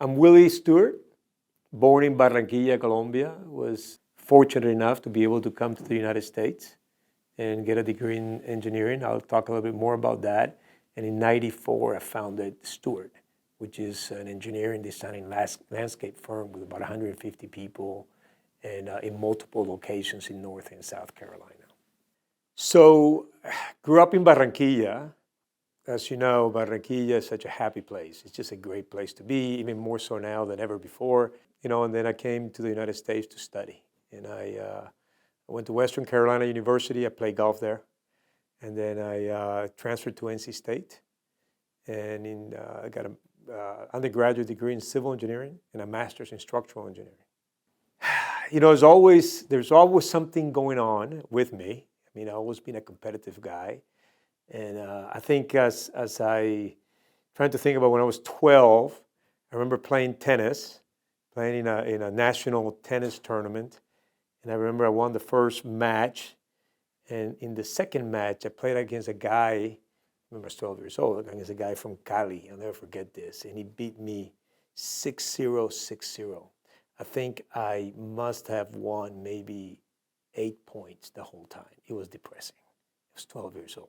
I'm Willy Steuart, born in Barranquilla, Colombia. Was fortunate enough to be able to come to the United States and get a degree in engineering. I'll talk a little bit more about that. And in '94, I founded Steuart, which is an engineering design landscape firm with about 150 people and in multiple locations in North and South Carolina. So, grew up in Barranquilla. As you know, Barranquilla is such a happy place. It's just a great place to be, even more so now than ever before. And then I came to the United States to study. And I went to Western Carolina University. I played golf there. And then I transferred to NC State. And I got an undergraduate degree in civil engineering and a master's in structural engineering. There's always something going on with me. I've always been a competitive guy. And I think as I trying to think about when I was 12, I remember playing tennis, playing in a national tennis tournament. And I remember I won the first match. And in the second match, I played against a guy, I remember I was 12 years old, against a guy from Cali. I'll never forget this. And he beat me 6-0, 6-0. I think I must have won maybe 8 points the whole time. It was depressing. I was 12 years old.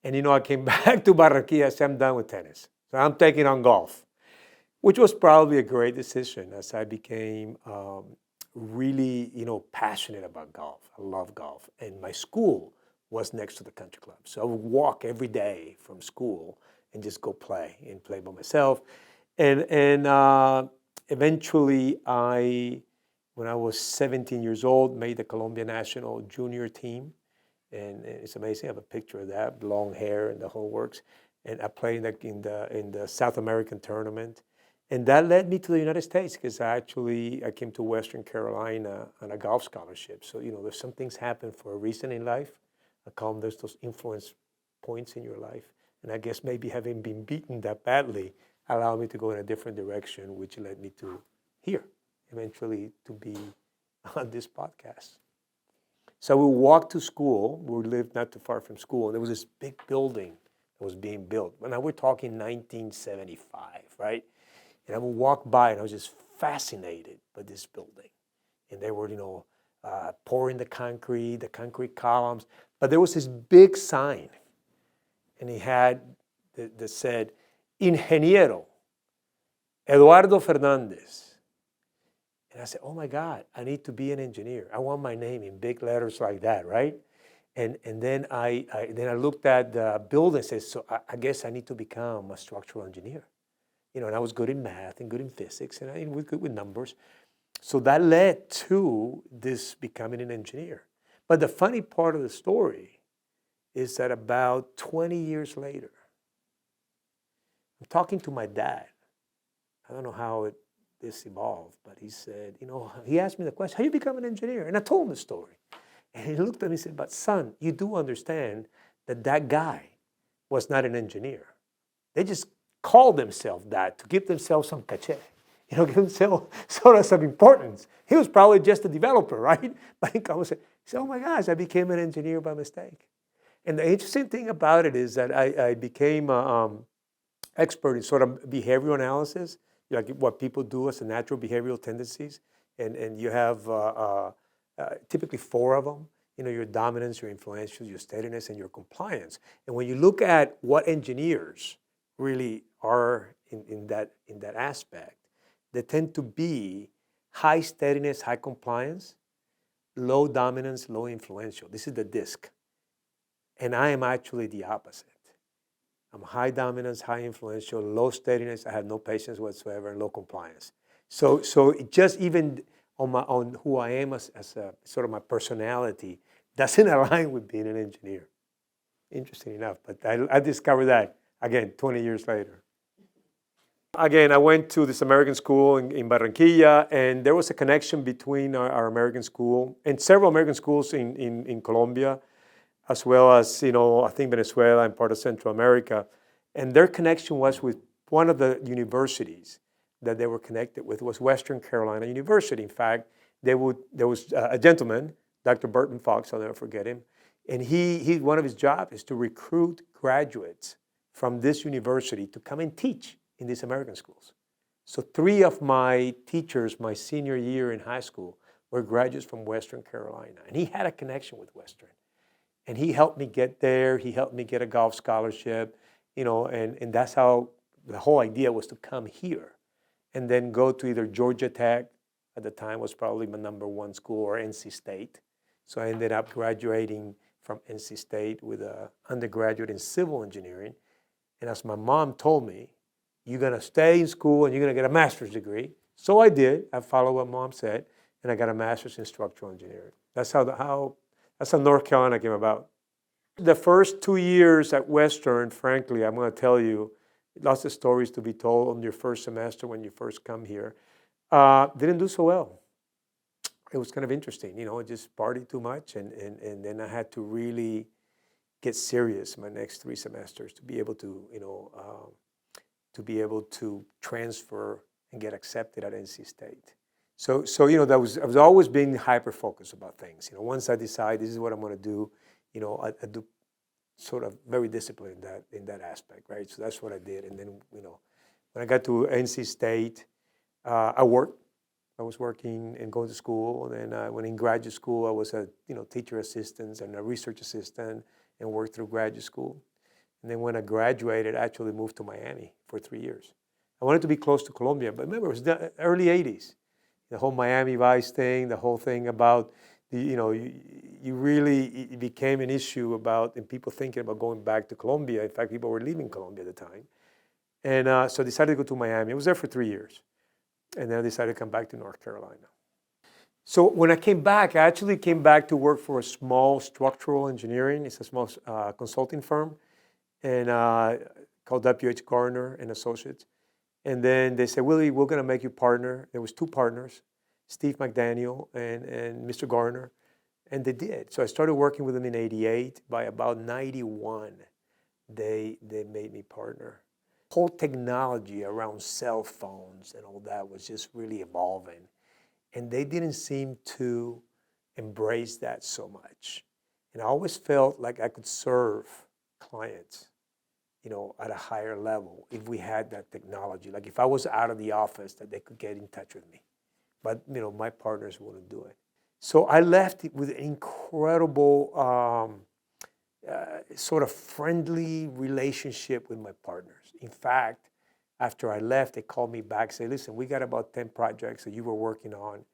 And I came back to Barranquilla. I said, I'm done with tennis. So I'm taking on golf, which was probably a great decision as I became really, passionate about golf. I love golf. And my school was next to the country club. So I would walk every day from school and just go play by myself. And eventually when I was 17 years old, made the Colombia national junior team. And it's amazing. I have a picture of that, long hair and the whole works. And I played in the South American tournament. And that led me to the United States because I came to Western Carolina on a golf scholarship. So, there's some things happen for a reason in life. I call them those influence points in your life. And I guess maybe having been beaten that badly allowed me to go in a different direction, which led me to here, eventually to be on this podcast. So we walked to school. We lived not too far from school. And there was this big building that was being built. Now we're talking 1975, right? And I would walk by and I was just fascinated by this building. And they were, pouring the concrete columns. But there was this big sign. And he had that said, Ingeniero Eduardo Fernandez. And I said, oh my God, I need to be an engineer. I want my name in big letters like that, right? And then I looked at the building and said, so I guess I need to become a structural engineer. And I was good in math and good in physics and I was good with numbers. So that led to this becoming an engineer. But the funny part of the story is that about 20 years later, I'm talking to my dad. I don't know how this evolved, but he said, he asked me the question, how you become an engineer? And I told him the story. And he looked at me and said, but son, you do understand that guy was not an engineer. They just called themselves that to give themselves some cachet, give themselves sort of some importance. He was probably just a developer, right? But he said, oh my gosh, I became an engineer by mistake. And the interesting thing about it is that I became an expert in sort of behavioral analysis, like what people do as a natural behavioral tendencies. And you have typically 4 of them, your dominance, your influential, your steadiness, and your compliance. And when you look at what engineers really are in that aspect, they tend to be high steadiness, high compliance, low dominance, low influential. This is the disc. And I am actually the opposite. I'm high dominance, high influential, low steadiness. I have no patience whatsoever, and low compliance. So it just even on who I am as a sort of my personality doesn't align with being an engineer. Interesting enough, but I discovered that again 20 years later. Again, I went to this American school in Barranquilla, and there was a connection between our American school and several American schools in Colombia, as well as, I think Venezuela and part of Central America. And their connection was with one of the universities that they were connected with was Western Carolina University. In fact, there was a gentleman, Dr. Burton Fox, I'll never forget him, and one of his jobs is to recruit graduates from this university to come and teach in these American schools. So 3 of my teachers, my senior year in high school, were graduates from Western Carolina. And he had a connection with Western. And he helped me get there. He helped me get a golf scholarship, and that's how the whole idea was to come here and then go to either Georgia Tech, at the time was probably my #1 school, or NC State. So I ended up graduating from NC State with an undergraduate in civil engineering. And as my mom told me, you're going to stay in school and you're going to get a master's degree. So I did. I followed what mom said, and I got a master's in structural engineering. That's how North Carolina came about. The first 2 years at Western, frankly, I'm going to tell you, lots of stories to be told on your first semester when you first come here. Didn't do so well. It was kind of interesting, I just partied too much, and then I had to really get serious my next 3 semesters to be able to transfer and get accepted at NC State. So I was always being hyper focused about things. Once I decide this is what I'm going to do, I do sort of very disciplined in that aspect, right? So that's what I did. And then, when I got to NC State, I worked. I was working and going to school. And then when in graduate school, I was a teacher assistant and a research assistant and worked through graduate school. And then when I graduated, I actually moved to Miami for 3 years. I wanted to be close to Colombia, but remember, it was the early 80s. The whole Miami Vice thing, the whole thing about, it became an issue and people thinking about going back to Colombia. In fact, people were leaving Colombia at the time. And so I decided to go to Miami. I was there for 3 years. And then I decided to come back to North Carolina. So when I came back, I actually came back to work for a small structural engineering. It's a small consulting firm, and called W.H. Gardner and Associates. And then they said, Willy, we're going to make you partner. There was 2 partners, Steve McDaniel and Mr. Gardner, and they did. So I started working with them in '88. By about '91, they made me partner. Whole technology around cell phones and all that was just really evolving. And they didn't seem to embrace that so much. And I always felt like I could serve clients, at a higher level if we had that technology. Like if I was out of the office, that they could get in touch with me. But, my partners wouldn't do it. So I left with an incredible sort of friendly relationship with my partners. In fact, after I left, they called me back and said, listen, we got about 10 projects that you were working on.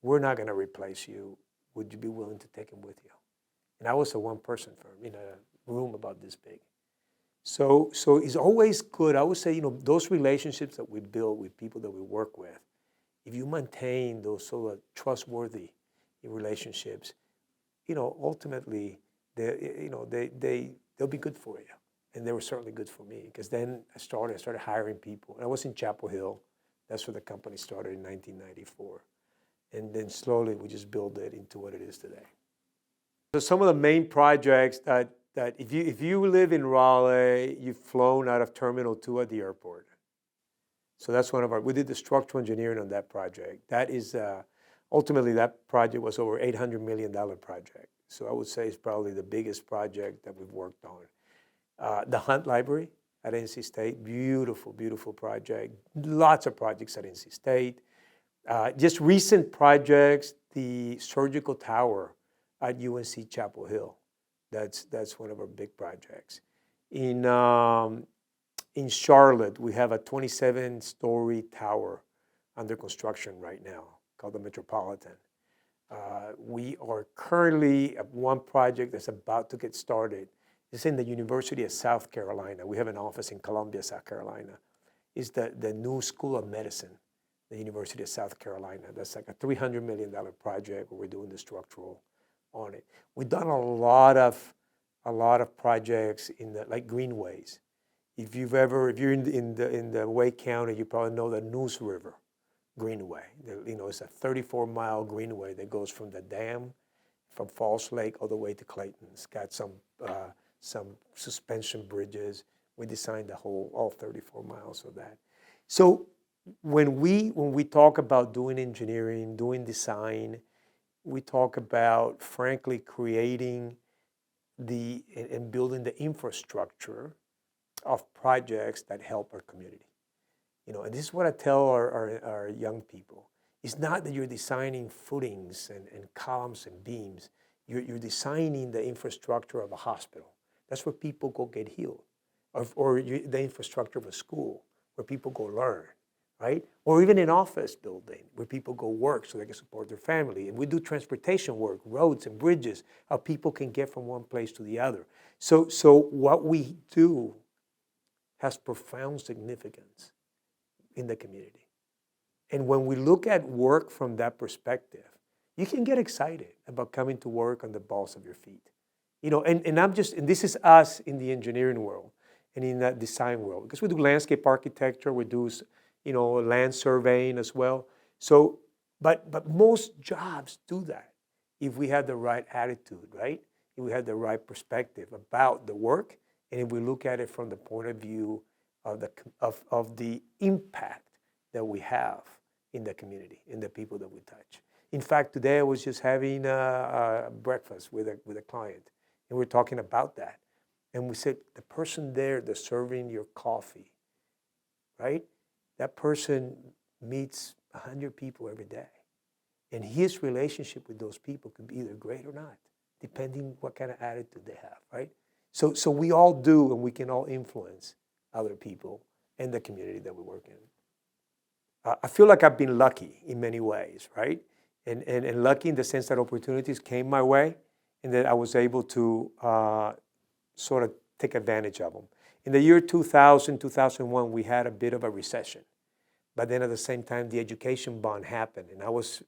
We're not going to replace you. Would you be willing to take them with you? And I was a one-person firm in a room about this big. So it's always good. I would say, those relationships that we build with people that we work with, if you maintain those sort of trustworthy relationships, ultimately, they'll be good for you. And they were certainly good for me, because then I started hiring people. And I was in Chapel Hill. That's where the company started in 1994. And then slowly we just built it into what it is today. So some of the main projects that if you live in Raleigh, you've flown out of Terminal 2 at the airport. So that's we did the structural engineering on that project. That is, ultimately that project was over $800 million project. So I would say it's probably the biggest project that we've worked on. The Hunt Library at NC State, beautiful, beautiful project. Lots of projects at NC State. Just recent projects, the surgical tower at UNC Chapel Hill. That's one of our big projects. In Charlotte, we have a 27-story tower under construction right now called the Metropolitan. We are currently at one project that's about to get started. It's in the University of South Carolina. We have an office in Colombia, South Carolina. It's the new School of Medicine, the University of South Carolina. That's like a $300 million project where we're doing the structural on it. We've done a lot of projects in like greenways. If you're in the Wake County, you probably know the Neuse River Greenway. It's a 34-mile greenway that goes from the dam, from Falls Lake all the way to Clayton. It's got some suspension bridges. We designed all 34 miles of that. So when we talk about doing engineering, doing design, we talk about, frankly, creating and building the infrastructure of projects that help our community. And this is what I tell our young people. It's not that you're designing footings and columns and beams. You're designing the infrastructure of a hospital. That's where people go get healed. Or the infrastructure of a school where people go learn, right? Or even an office building where people go work so they can support their family. And we do transportation work, roads and bridges, how people can get from one place to the other. So what we do has profound significance in the community. And when we look at work from that perspective, you can get excited about coming to work on the balls of your feet. And this is us in the engineering world and in that design world, because we do landscape architecture, we do, land surveying as well. So, but most jobs do that if we have the right attitude, right? If we have the right perspective about the work, and if we look at it from the point of view of the impact that we have in the community, in the people that we touch. In fact, today I was just having a breakfast with a client, and we're talking about that. And we said, the person there that's serving your coffee, right? That person meets 100 people every day. And his relationship with those people could be either great or not, depending what kind of attitude they have, right? So we all do, and we can all influence other people and the community that we work in. I feel like I've been lucky in many ways, right? And lucky in the sense that opportunities came my way and that I was able to sort of take advantage of them. In the year 2000, 2001, we had a bit of a recession. But then at the same time, the education bond happened, and I was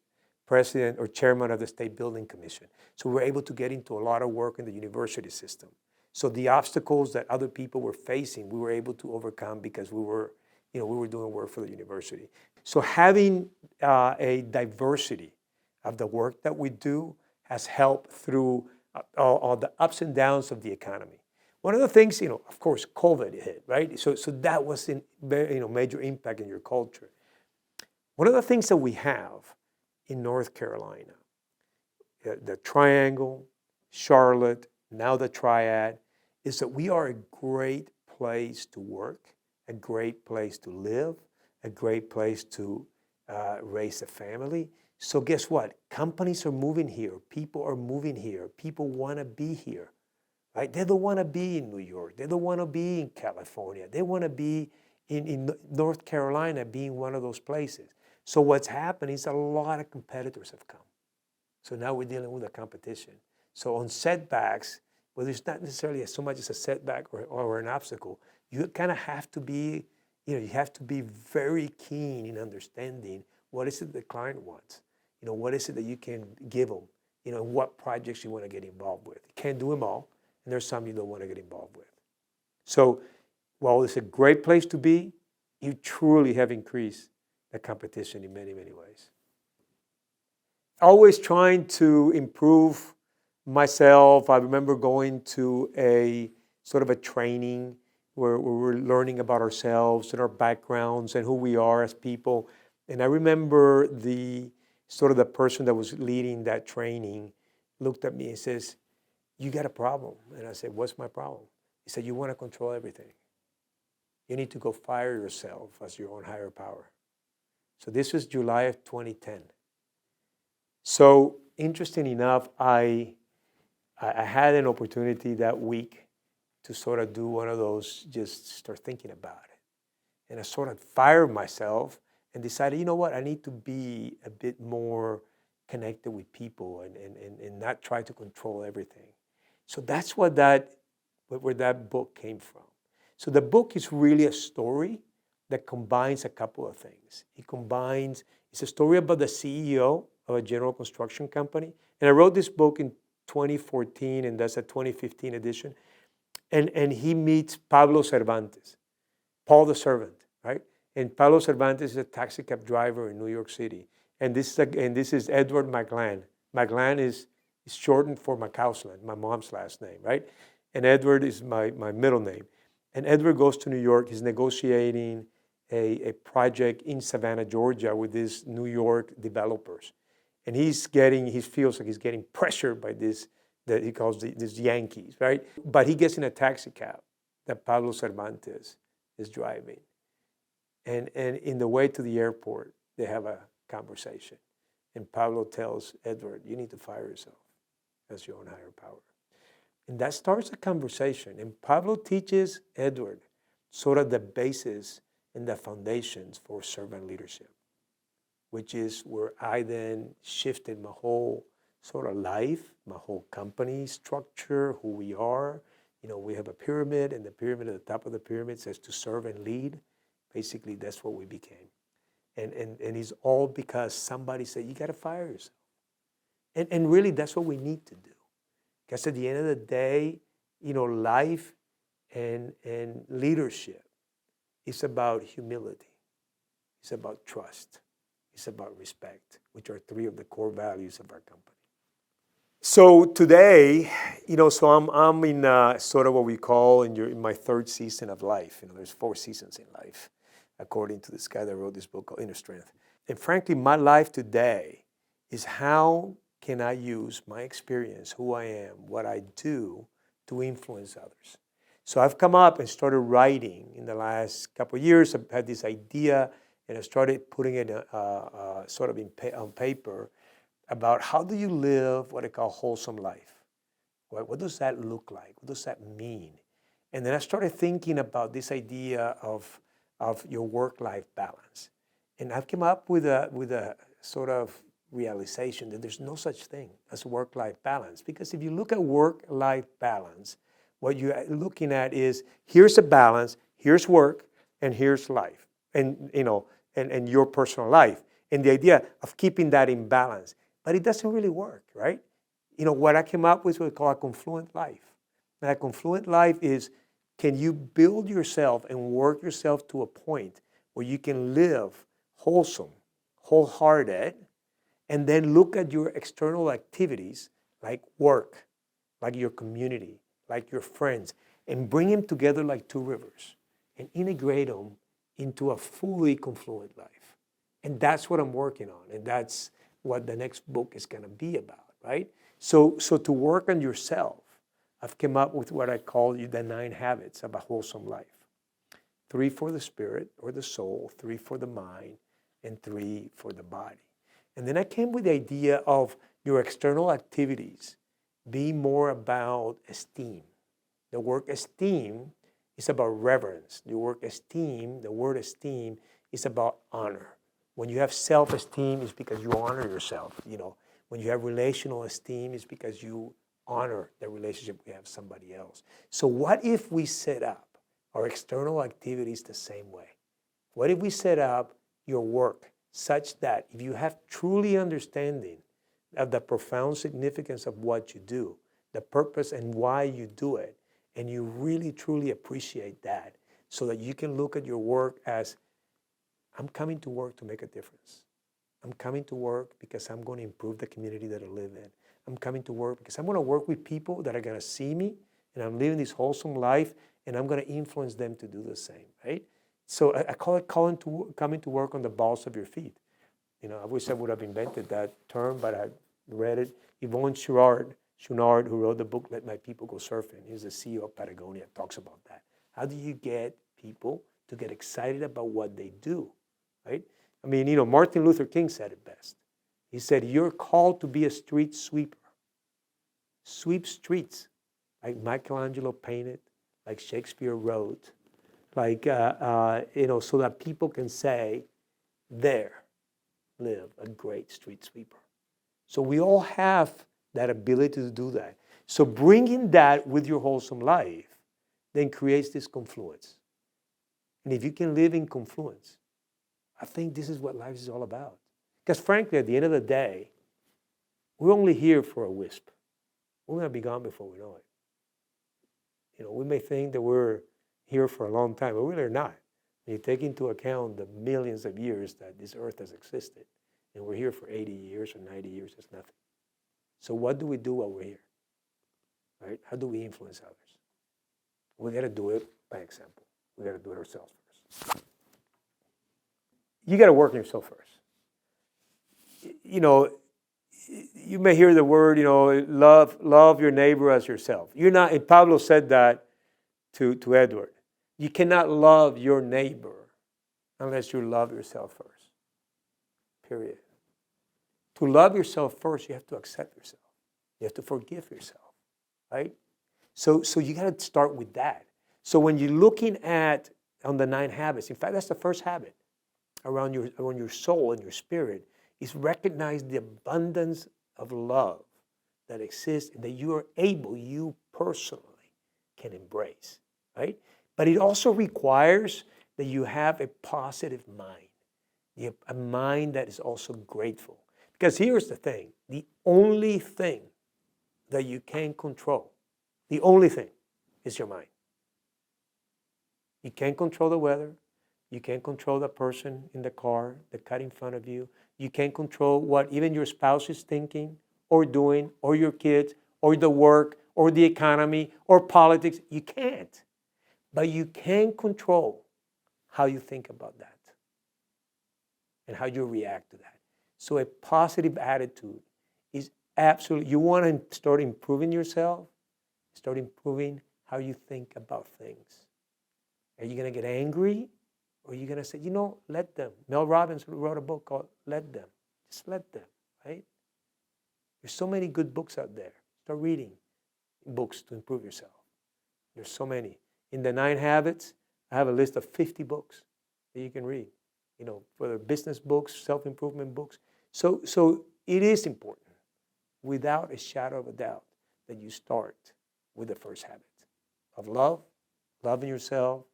president or chairman of the State Building Commission. So we were able to get into a lot of work in the university system. So the obstacles that other people were facing, we were able to overcome because we were doing work for the university. So having a diversity of the work that we do has helped through all the ups and downs of the economy. One of the things, of course, COVID hit, right? So that was major impact in your culture. One of the things that we have in North Carolina, the Triangle, Charlotte, now the Triad, is that we are a great place to work, a great place to live, a great place to raise a family. So guess what? Companies are moving here. People are moving here. People want to be here, right? They don't want to be in New York. They don't want to be in California. They want to be in North Carolina, being one of those places. So what's happening is a lot of competitors have come. So now we're dealing with a competition. So on setbacks, whether it's not necessarily so much as a setback or an obstacle, you kind of have to be, you have to be very keen in understanding what is it the client wants. What is it that you can give them, and what projects you want to get involved with. You can't do them all, and there's some you don't want to get involved with. So while it's a great place to be, you truly have increased the competition in many, many ways. Always trying to improve myself. I remember going to a sort of a training where we're learning about ourselves and our backgrounds and who we are as people. And I remember the person that was leading that training looked at me and says, "You got a problem." And I said, "What's my problem?" He said, "You want to control everything. You need to go fire yourself as your own higher power." So this was July of 2010. So interesting enough, I had an opportunity that week to sort of do one of those, just start thinking about it. And I sort of fired myself and decided, you know what, I need to be a bit more connected with people and not try to control everything. So that's where that book came from. So the book is really a story that combines a couple of things. It's a story about the CEO of a general construction company. And I wrote this book in 2014, and that's a 2015 edition. And he meets Pablo Cervantes, Paul the Servant, right? And Pablo Cervantes is a taxi cab driver in New York City. And this is Edward McGlan. McGlan is shortened for McCausland, my mom's last name, right? And Edward is my middle name. And Edward goes to New York. He's negotiating a project in Savannah, Georgia with these New York developers. And he feels like he's getting pressured by this, that he calls these Yankees, right? But he gets in a taxi cab that Pablo Cervantes is driving. And in the way to the airport, they have a conversation. And Pablo tells Edward, you need to fire yourself as your own higher power. And that starts a conversation. And Pablo teaches Edward sort of the basis and the foundations for servant leadership, which is where I then shifted my whole sort of life, my whole company structure, who we are. We have a pyramid, and the pyramid at the top of the pyramid says to serve and lead. Basically, that's what we became. And it's all because somebody said, you got to fire yourself. And really, that's what we need to do. Because at the end of the day, life and leadership is about humility. It's about trust. It's about respect, which are three of the core values of our company. So today, so I'm in sort of what we call in my third season of life. There's 4 seasons in life, according to this guy that wrote this book called Inner Strength. And frankly, my life today is how can I use my experience, who I am, what I do, to influence others. So I've come up and started writing in the last couple of years. I've had this idea, and I started putting it sort of on paper about how do you live what I call wholesome life. What does that look like? What does that mean? And then I started thinking about this idea of your work-life balance. And I've come up with a sort of realization that there's no such thing as work-life balance. Because if you look at work-life balance, what you're looking at is here's a balance, here's work, and here's life, and and your personal life. And the idea of keeping that in balance. But it doesn't really work, right? What I came up with what we call a confluent life. And a confluent life is, can you build yourself and work yourself to a point where you can live wholesome, wholehearted, and then look at your external activities like work, like your community, like your friends, and bring them together like 2 rivers and integrate them into a fully confluent life. And that's what I'm working on. And that's what the next book is going to be about, right? So to work on yourself, I've come up with what I call the 9 habits of a wholesome life. 3 for the spirit or the soul, 3 for the mind, and 3 for the body. And then I came with the idea of your external activities be more about esteem. The word esteem is about reverence. The word esteem is about honor. When you have self-esteem, it's because you honor yourself. When you have relational esteem, it's because you honor the relationship you have with somebody else. So what if we set up our external activities the same way? What if we set up your work such that if you have truly understanding of the profound significance of what you do, the purpose and why you do it, and you really truly appreciate that, so that you can look at your work as, I'm coming to work to make a difference. I'm coming to work because I'm going to improve the community that I live in. I'm coming to work because I'm going to work with people that are going to see me, and I'm living this wholesome life, and I'm going to influence them to do the same, right? So I call it coming to work on the balls of your feet. I wish I would have invented that term, but I read it. Yvon Chouinard, who wrote the book, Let My People Go Surfing, he's the CEO of Patagonia, talks about that. How do you get people to get excited about what they do, right? Martin Luther King said it best. He said, you're called to be a street sweeper. Sweep streets, like Michelangelo painted, like Shakespeare wrote, like, so that people can say, there live a great street sweeper. So we all have that ability to do that. So bringing that with your wholesome life then creates this confluence. And if you can live in confluence, I think this is what life is all about. Because frankly, at the end of the day, we're only here for a wisp. We're going to be gone before we know it. We may think that we're here for a long time, but we really are not. When you take into account the millions of years that this earth has existed, and we're here for 80 years or 90 years, it's nothing. So what do we do while we're here? Right? How do we influence others? We got to do it by example. We got to do it ourselves first. You got to work on yourself first. You may hear the word, love your neighbor as yourself. You're not, and Pablo said that to Edward. You cannot love your neighbor unless you love yourself first. Period. To love yourself first, you have to accept yourself. You have to forgive yourself, right? So you got to start with that. So when you're looking at on the 9 habits, in fact, that's the first habit around your soul and your spirit, is recognize the abundance of love that exists and that you personally can embrace, right? But it also requires that you have a positive mind, a mind that is also grateful. Because here's the thing, the only thing that you can control, the only thing is your mind. You can't control the weather. You can't control the person in the car, the car in front of you. You can't control what even your spouse is thinking or doing, or your kids, or the work, or the economy, or politics. You can't. But you can control how you think about that and how you react to that. So a positive attitude is absolutely, you want to start improving yourself, start improving how you think about things. Are you going to get angry? Or are you going to say, let them? Mel Robbins wrote a book called Let Them. Just let them, right? There's so many good books out there. Start reading books to improve yourself. There's so many. In the 9 habits, I have a list of 50 books that you can read. For the business books, self-improvement books. So it is important, without a shadow of a doubt, that you start with the first habit of love, loving yourself,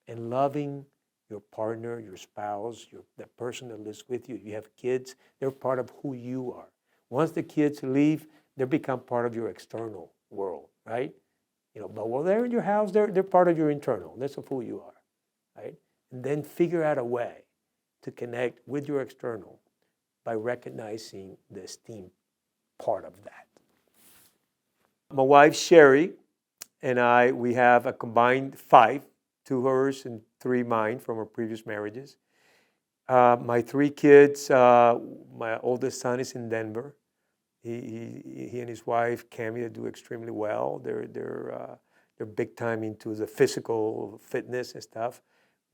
and loving your partner, your spouse, the person that lives with you. If you have kids, they're part of who you are. Once the kids leave, they become part of your external world, right? But while they're in your house, they're part of your internal. That's of who you are, right? And then figure out a way to connect with your external by recognizing the esteem part of that. My wife, Sherry, and I, we have a combined 5, 2 hers and 3 mine from our previous marriages. My 3 kids, my oldest son is in Denver. He and his wife, Cammy, do extremely well. They're big time into the physical fitness and stuff.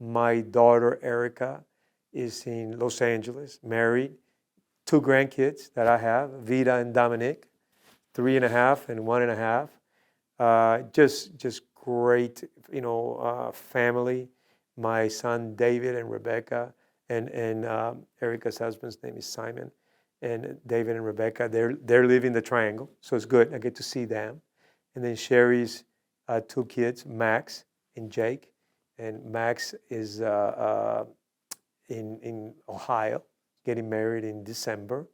My daughter, Erica, is in Los Angeles, married. 2 grandkids that I have, Vida and Dominic, 3.5 and 1.5. Just great, family. My son David and Rebecca, and Erica's husband's name is Simon, and David and Rebecca, they're living the triangle, so it's good. I get to see them. And then Sherry's 2 kids, Max and Jake, and Max is in Ohio, getting married in December.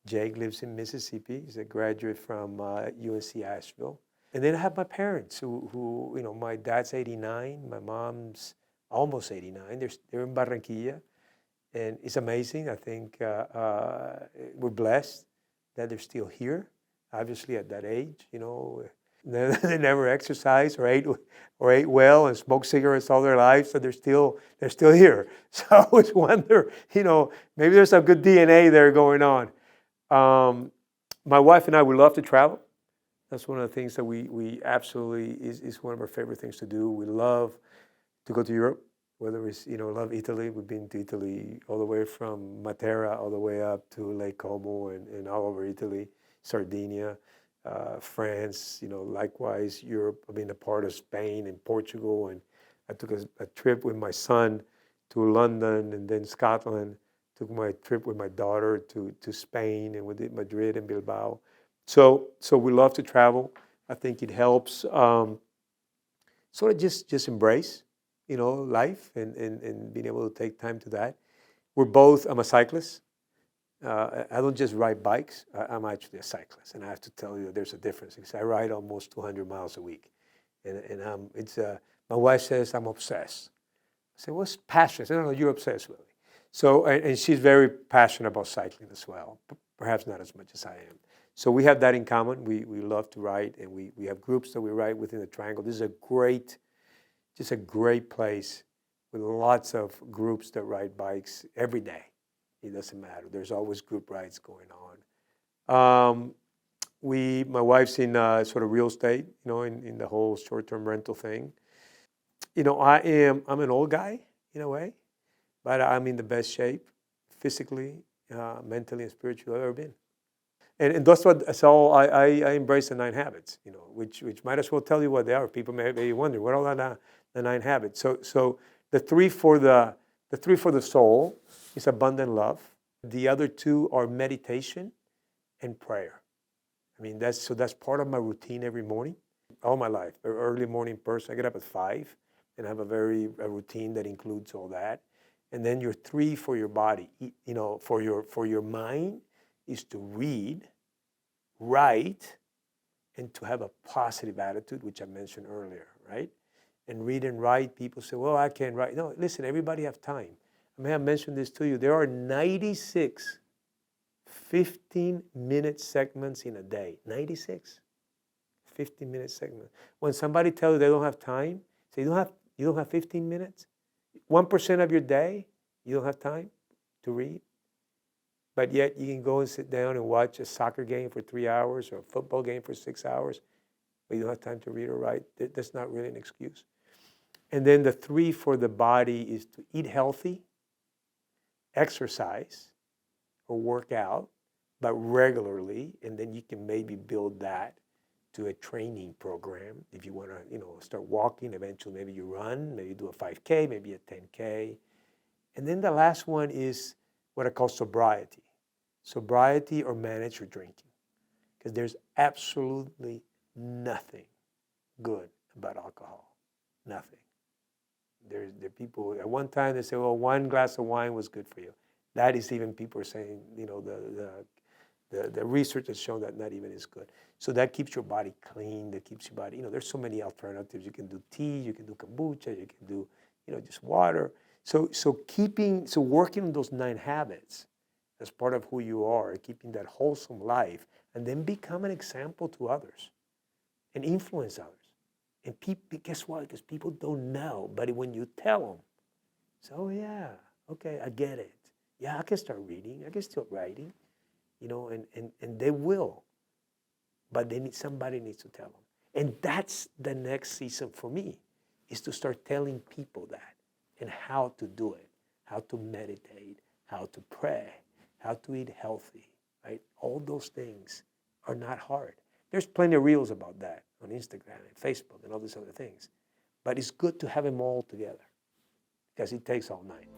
Jake lives in Mississippi. He's a graduate from UNC Asheville. And then I have my parents who my dad's 89, my mom's almost 89. They're in Barranquilla. And it's amazing. I think we're blessed that they're still here, obviously at that age. They never exercised or ate well and smoked cigarettes all their lives, so they're still here. So I always wonder, maybe there's some good DNA there going on. My wife and I, we love to travel. That's one of the things that we absolutely is one of our favorite things to do. We love to go to Europe, whether it's, love Italy. We've been to Italy all the way from Matera all the way up to Lake Como and all over Italy, Sardinia, France, likewise Europe. I've been a part of Spain and Portugal, and I took a trip with my son to London and then Scotland. Took my trip with my daughter to Spain, and we did Madrid and Bilbao. So we love to travel. I think it helps sort of just embrace, life and being able to take time to that. I'm a cyclist. I don't just ride bikes. I'm actually a cyclist, and I have to tell you there's a difference because I ride almost 200 miles a week, and my wife says I'm obsessed. I say, what's passion? I say, no, you're obsessed, Willy. So, and she's very passionate about cycling as well, perhaps not as much as I am. So we have that in common. We love to ride, and we have groups that we ride within the triangle. This is just a great place with lots of groups that ride bikes every day. It doesn't matter. There's always group rides going on. My wife's in sort of real estate, in the whole short-term rental thing. I'm an old guy in a way, but I'm in the best shape, physically, mentally, and spiritually I've ever been. And that's what, so I embrace the 9 habits, which might as well tell you what they are. People may wonder, what are the 9 habits? So the three for the soul is abundant love. The other 2 are meditation and prayer. I mean, that's part of my routine every morning, all my life. An early morning person. I get up at 5 and have a routine that includes all that. And then your 3 for your body, for your mind is to read, write, and to have a positive attitude, which I mentioned earlier, right? And read and write, people say, well, I can't write. No, listen, everybody have time. I may have mentioned this to you. There are 96 15-minute segments in a day. 96 15-minute segments. When somebody tells you they don't have time, say, you don't have 15 minutes? 1% of your day, you don't have time to read? But yet you can go and sit down and watch a soccer game for 3 hours or a football game for 6 hours, but you don't have time to read or write. That's not really an excuse. And then the 3 for the body is to eat healthy, exercise, or work out, but regularly, and then you can maybe build that to a training program. If you want to, start walking, eventually maybe you run, maybe do a 5K, maybe a 10K. And then the last one is what I call sobriety. Sobriety or manage your drinking. Because there's absolutely nothing good about alcohol. Nothing. There are people, at one time they say, well, 1 glass of wine was good for you. That is even, people are saying, the research has shown that not even is good. So that keeps your body clean, that keeps your body, there's so many alternatives. You can do tea, you can do kombucha, you can do, just water. So working on those 9 habits as part of who you are, keeping that wholesome life, and then become an example to others and influence others. And people, guess what? Because people don't know, but when you tell them, say, oh yeah, okay, I get it. Yeah, I can start reading, I can start writing, and they will. But somebody needs to tell them. And that's the next season for me, is to start telling people that and how to do it, how to meditate, how to pray, how to eat healthy, right? All those things are not hard. There's plenty of reels about that on Instagram and Facebook and all these other things. But it's good to have them all together because it takes all night.